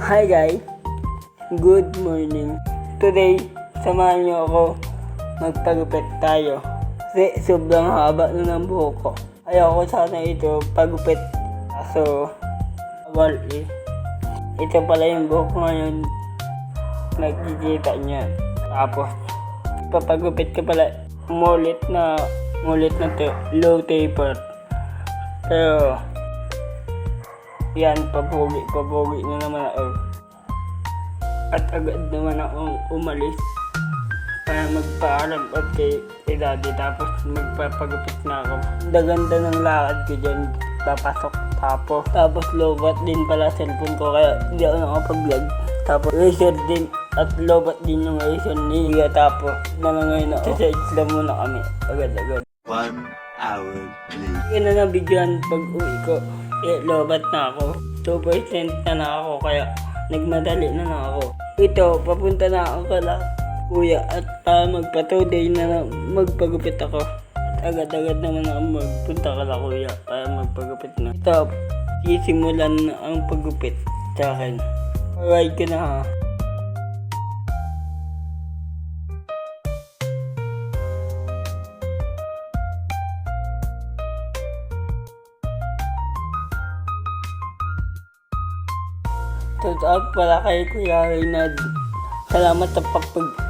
Hi guys, good morning. Today, samahan niyo ako magpagupit tayo. Kasi sobrang haba na ng buhok ko. Ayoko sana ito pagupit. Kaso, bawal eh. Ito pala yung buhok ko ngayon. Nakikita niya. Tapos, papagupit ko pala mulit na low taper. Pero, yan, papogi na naman ako. At agad naman akong umalis para magpaalam at kay daddy. Tapos magpapagupit na ako. Ganda ng lakad ko dyan, papasok. Tapos lobat din pala cellphone ko kaya hindi ako nakapag-vlog. Tapos razor din at lobat din yung razor ni Higa. Tapos nangangayon ako. Sa isla muna kami, agad-agad. 1 hour later. Yan na nabigyan pag uwi ko. Lobat na ako. 2% na ako kaya nagmadali na ako. Ito, papunta na ako kala kuya at magpa-2 day na magpagupit ako. At agad-agad naman ako magpunta kala kuya para magpagupit na. Ito, sisimulan na ang pagupit sa akin. Alright ko na ha. Totoo pala kay Kuya Reynald. Salamat sa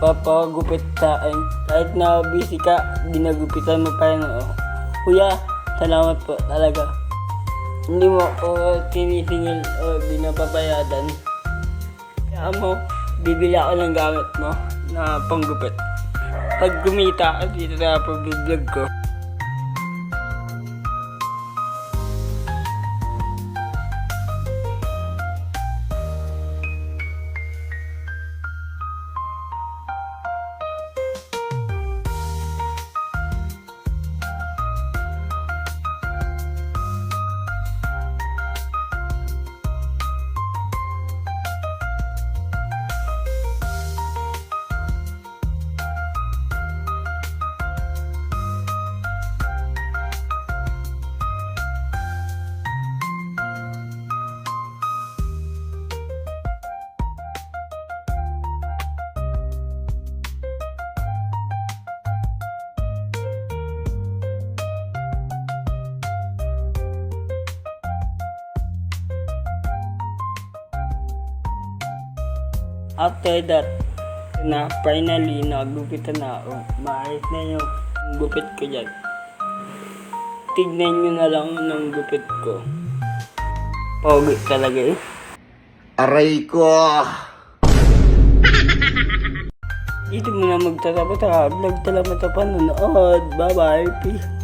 papagupit sa akin. Kahit na busy ka, ginagupitan mo pa rin ako. Kuya, salamat po talaga. Hindi mo ako tinisingil o binapabayadan. Kaya mo, bibili ako ng gamit mo na panggupit. Pag kumita ka dito sa pag-vlog ko, after that, na finally nagupitan na ako. Maayos na yung gupit ko dyan. Tignan nyo na lang ng gupit ko. Pogi talaga eh. Aray ko! Dito muna magtatapos sa vlog. Salamat sa panonood. Bye bye. Peace.